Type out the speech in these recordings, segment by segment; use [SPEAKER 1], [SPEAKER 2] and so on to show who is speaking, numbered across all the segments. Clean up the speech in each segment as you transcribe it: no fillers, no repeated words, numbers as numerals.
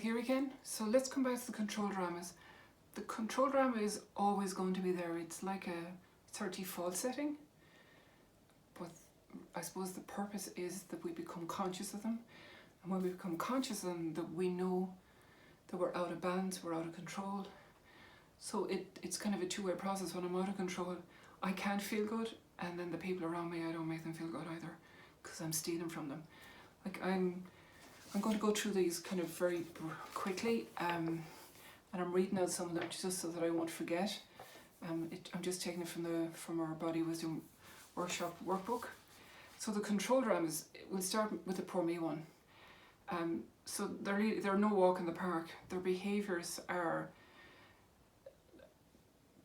[SPEAKER 1] here again. So let's come back to the control dramas. The control drama is always going to be there. It's like it's our default setting. But I suppose the purpose is that we become conscious of them. And when we become conscious of them, that we know that we're out of balance, we're out of control. So it's kind of a two-way process. When I'm out of control, I can't feel good, and then the people around me, I don't make them feel good either, because I'm stealing from them. Like I'm going to go through these kind of very quickly, and I'm reading out some of them just so that I won't forget. I'm just taking it from our Body Wisdom Workshop workbook. So the control dramas, we'll start with the poor me one. So they're no walk in the park. Their behaviours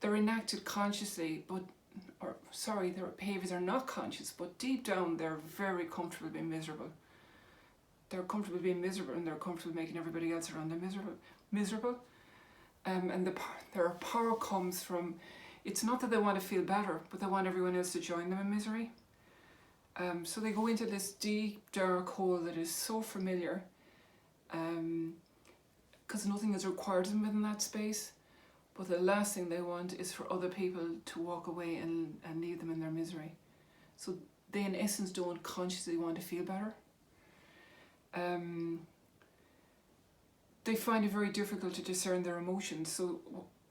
[SPEAKER 1] they're enacted consciously, their behaviours are not conscious, but deep down they're very comfortable being miserable. They're comfortable being miserable, and they're comfortable making everybody else around them miserable. And their power comes from, it's not that they want to feel better, but they want everyone else to join them in misery. So they go into this deep, dark hole that is so familiar, because nothing is required of them within that space. But the last thing they want is for other people to walk away and leave them in their misery. So they, in essence, don't consciously want to feel better. They find it very difficult to discern their emotions. So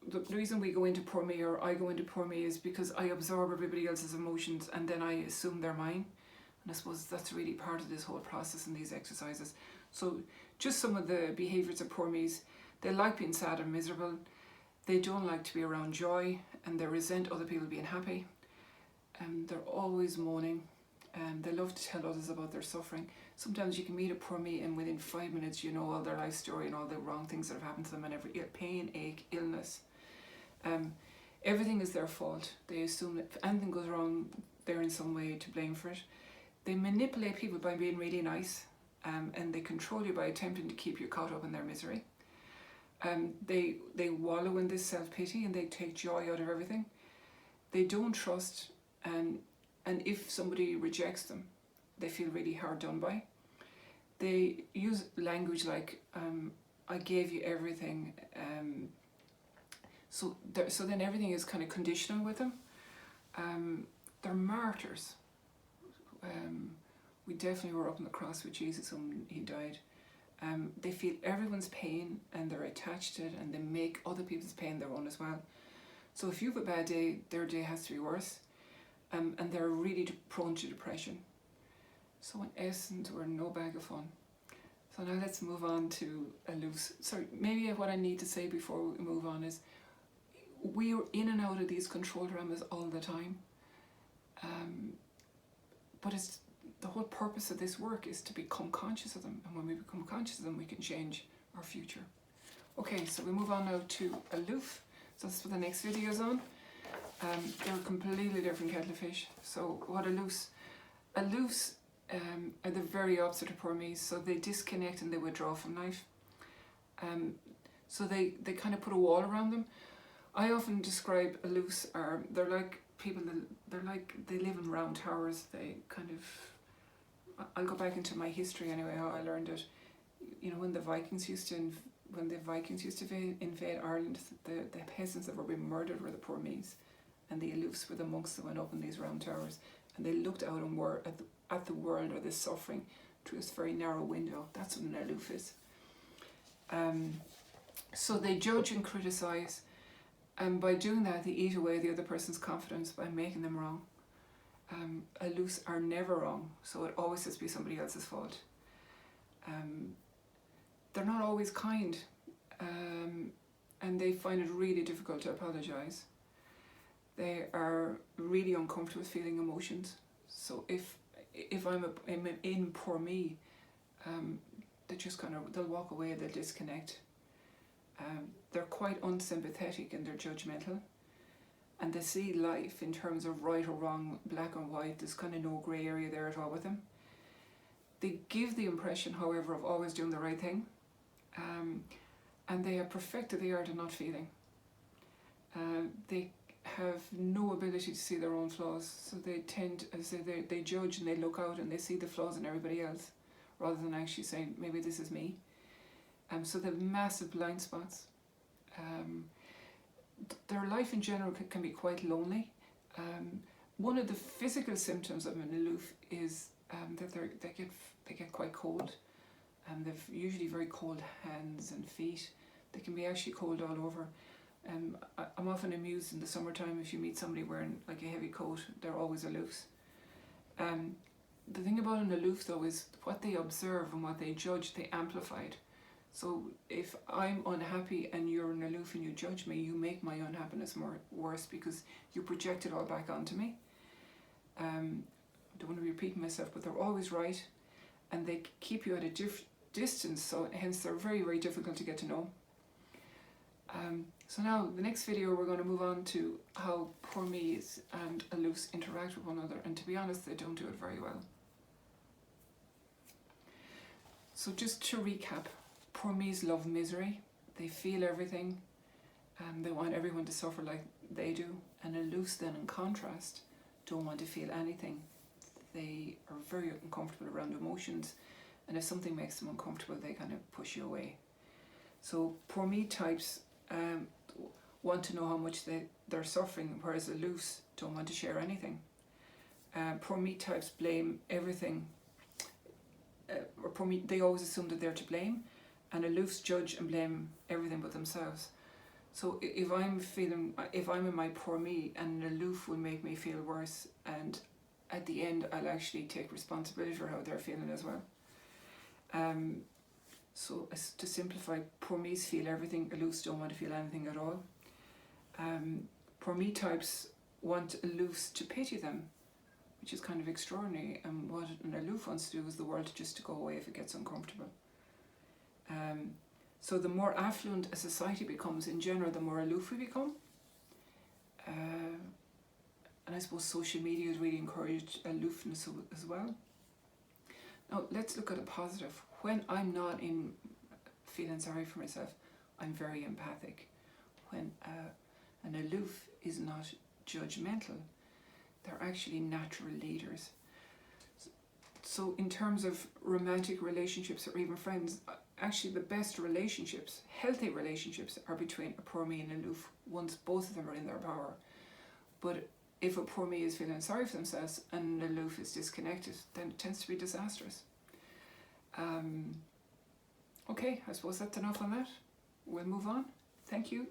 [SPEAKER 1] the reason we go into poor me, or I go into poor me, is because I absorb everybody else's emotions and then I assume they're mine. And I suppose that's really part of this whole process in these exercises. So just some of the behaviours of poor me's: they like being sad and miserable. They don't like to be around joy, and they resent other people being happy. They're always moaning, and they love to tell others about their suffering. Sometimes you can meet a poor me and within 5 minutes you know all their life story and all the wrong things that have happened to them, and every pain, ache, illness. Everything is their fault. They assume that if anything goes wrong, they're in some way to blame for it. They manipulate people by being really nice, and they control you by attempting to keep you caught up in their misery. They wallow in this self-pity, and they take joy out of everything. They don't trust, and if somebody rejects them, they feel really hard done by. They use language like, I gave you everything. So then everything is kind of conditional with them. They're martyrs. We definitely were up on the cross with Jesus when he died. They feel everyone's pain, and they're attached to it, and they make other people's pain their own as well. So if you have a bad day, their day has to be worse. And they're really prone to depression. So in essence, we're no bag of fun. So now let's move on to aloofs. Sorry, maybe what I need to say before we move on is, we're in and out of these control dramas all the time. But the whole purpose of this work is to become conscious of them. And when we become conscious of them, we can change our future. Okay, so we move on now to aloof. So that's what the next video is on. They're a completely different kettle of fish. So what aloofs are the very opposite of poor me's. So they disconnect and they withdraw from life. So they kind of put a wall around them. I often describe aloofs they're like people they live in round towers. They kind of, I'll go back into my history anyway, how I learned it. You know, when the Vikings used to invade Ireland, the peasants that were being murdered were the poor me's, and the aloofs were the monks that went up in these round towers, and they looked out and were at the world or this suffering through this very narrow window. That's what an aloof is. So they judge and criticise, and by doing that they eat away the other person's confidence by making them wrong. Aloofs are never wrong, so it always has to be somebody else's fault. They're not always kind, and they find it really difficult to apologise. They are really uncomfortable with feeling emotions. So if I'm in poor me, they'll walk away, they'll disconnect. They're quite unsympathetic and they're judgmental, and they see life in terms of right or wrong, black and white. There's kind of no grey area there at all with them. They give the impression, however, of always doing the right thing, and they have perfected the art of not feeling. They have no ability to see their own flaws, so they tend, as they judge and they look out and they see the flaws in everybody else, rather than actually saying, maybe this is me. So they have massive blind spots. Their life in general can be quite lonely. One of the physical symptoms of an aloof is that they get quite cold. They've usually very cold hands and feet. They can be actually cold all over. I'm often amused in the summertime if you meet somebody wearing like a heavy coat, they're always aloofs. The thing about an aloof though is what they observe and what they judge, they amplify it. So if I'm unhappy and you're an aloof and you judge me, you make my unhappiness worse because you project it all back onto me. I don't want to be repeating myself, but they're always right, and they keep you at a distance, so hence they're very, very difficult to get to know. So now the next video we're going to move on to how poor me's and aloofs interact with one another, and to be honest they don't do it very well. So just to recap, poor me's love misery, they feel everything, and they want everyone to suffer like they do, and aloofs then in contrast don't want to feel anything. They are very uncomfortable around emotions, and if something makes them uncomfortable they kind of push you away. So poor me types want to know how much they're suffering, whereas aloofs don't want to share anything. Poor me types blame everything, or poor me, they always assume that they're to blame, and aloofs judge and blame everything but themselves. So if I'm in my poor me, and an aloof will make me feel worse, and at the end I'll actually take responsibility for how they're feeling as well. So to simplify, poor me's feel everything, aloofs don't want to feel anything at all. Poor me types want aloofs to pity them, which is kind of extraordinary, and what an aloof wants to do is the world just to go away if it gets uncomfortable. So the more affluent a society becomes in general, the more aloof we become. And I suppose social media has really encouraged aloofness as well. Now let's look at a positive. When I'm not in feeling sorry for myself, I'm very empathic. When an aloof is not judgmental, they're actually natural leaders. So in terms of romantic relationships or even friends, actually the best relationships, healthy relationships, are between a poor me and an aloof, once both of them are in their power. But if a poor me is feeling sorry for themselves and an aloof is disconnected, then it tends to be disastrous. Okay, I suppose that's enough on that. We'll move on. Thank you.